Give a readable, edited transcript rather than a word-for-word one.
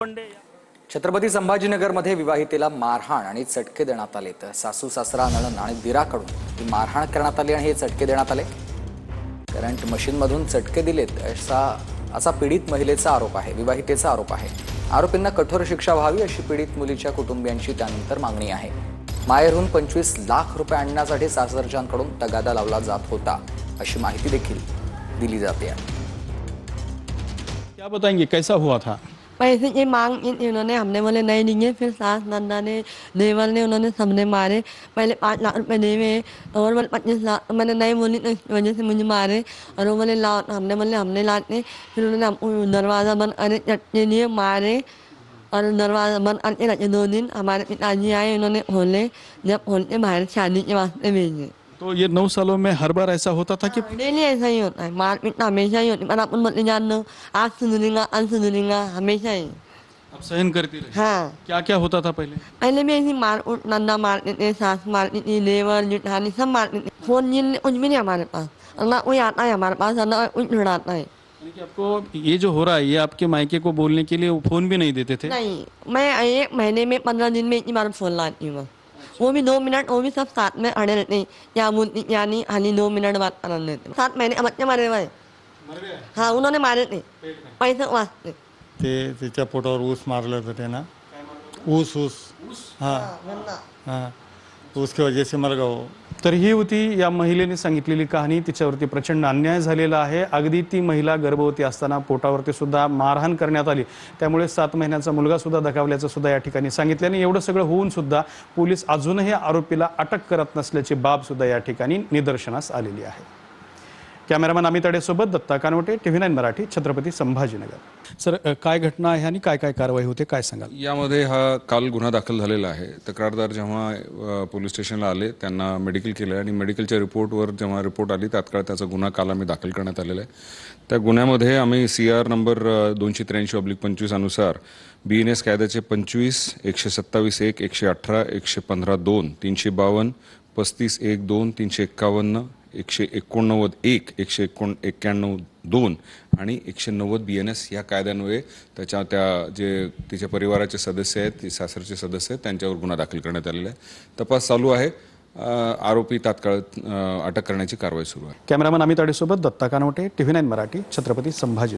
छत्रपती संभाजीनगरमध्ये विवाहितेला मारहाण आणि चटके देण्यात आले। तर सासू सासरा नणंद आणि दिराकडून ही मारहाण करण्यात आली आणि हे चटके देण्यात आले। करंट मशीनमधून चटके दिलेत असा पीडित महिलेचा आरोप आहे, विवाहितेचा आरोप आहे। आरोपींना कठोर शिक्षा व्हावी अशी पीडित मुलीच्या कुटुंबियांची त्यानंतर मागणी आहे। माहेरहून 25 लाख रुपये आणण्यासाठी सासरच्यांकडून तगादा लावला जात होता अशी माहिती देखील दिली जाते। क्या बताएंगे, कैसा हुआ था? पैसे की मांग की थी उन्होंने, हमने बोले नहीं देंगे। फिर सास नंदा ने, देवर ने, उन्होंने सबने मारे। पहले 5 लाख रुपए दिए हुए और बोले 25 लाख, मैंने नहीं बोली तो इसकी वजह से मुझे मारे। और वो बोले लाओ, हमने बोले हमने लाते। फिर उन्होंने हमको दरवाज़ा बंद करके चटके लिए, मारे और दरवाज़ा बंद करके रखे 2 दिन। हमारे पिताजी आए, उन्होंने खोले, जब खोल के बाहर शादी के वास्ते भेजे। तो ये 9 सालों में हर बार ऐसा होता था कि डेली ऐसा ही होता है, मारपीट हमेशा ही होती है। पर अपन बोलते जान दो, आज सुधरेगा, आज सुधरेगा, हमेशा ही। अब सहन करती रही। हाँ, क्या क्या होता था पहले? पहले भी ऐसी मार उठ, नंदा मारते थे, सास मारती थी, देवर जेठानी सब मारते थे। फोन जिन कुछ भी नहीं हमारे पास, और ना कोई आता है हमारे पास, और ना कुछ छुड़ाता है। यानी कि आपको ये जो हो रहा है, ये आपके मायके को बोलने के लिए वो फोन भी नहीं देते थे? नहीं, मैं 1 महीने में 15 दिन में इतनी बार फोन लाती हूँ। वो भी 2 मिनट, वो भी सब साथ में अड़े रहते हैं। क्या बोलती क्या नहीं, खाली 2 मिनट बात कर लेते। 7 महीने बच्चे मरे हुए। मर गए हाँ, उन्होंने मारे थे पेट में। पैसे वास्ते। ते तिच्या पोटावर ऊस मारलं होतं त्यानं, ऊस हां हां, उसकी वजह से मर गया वो। तर ही होती या महिलेने सांगितलेली कहाणी। तिच्यावरती प्रचंड अन्याय झालेला आहे। अगदी ती महिला गर्भवती असताना पोटावरती सुद्धा मारहाण करण्यात आली, त्यामुळे 7 महिन्याचा मुलगा सुद्धा दगावल्याचं सुद्धा या ठिकाणी सांगितल्याने एवढं सगळं होऊन सुद्धा पोलीस अजूनही आरोपीला अटक करत नसल्याची बाब सुद्धा या ठिकाणी निदर्शनास आलेली आहे। कॅमेरामन अमित अडेसोबत दत्ता कानवटे, TV9 मराठी, छत्रपती संभाजीनगर। सर, काय घटना आहे आणि काय काय कारवाई होते, काय सांगाल? यामध्ये हा काल गुन्हा दाखल झालेला आहे। तक्रारदार जेव्हा पोलीस स्टेशनला आले, त्यांना मेडिकल केलं आणि मेडिकलच्या रिपोर्टवर जेव्हा रिपोर्ट आली तात्काळ त्याचा गुन्हा काल आम्ही दाखल करण्यात आलेला आहे। त्या गुन्ह्यामध्ये आम्ही CR नंबर 283/25 अनुसार BNS कायद्याचे 25, 127(1), 118, 115(2), 352, 35(1)(2), 351, 189(1), 191(2) आणि 190 BNS या कायद्यान्वये त्या जे तिच्या परिवाराचे सदस्य आहेत, ते सासरचे सदस्य आहेत, त्यांच्यावर गुन्हा दाखल करण्यात आलेला आहे। तपास चालू आहे। आरोपी तात्काळ अटक करण्याची कारवाई सुरू आहे। कॅमेरामन अमित अडेसोबत दत्ता कानवटे, TV9 मराठी, छत्रपती संभाजी।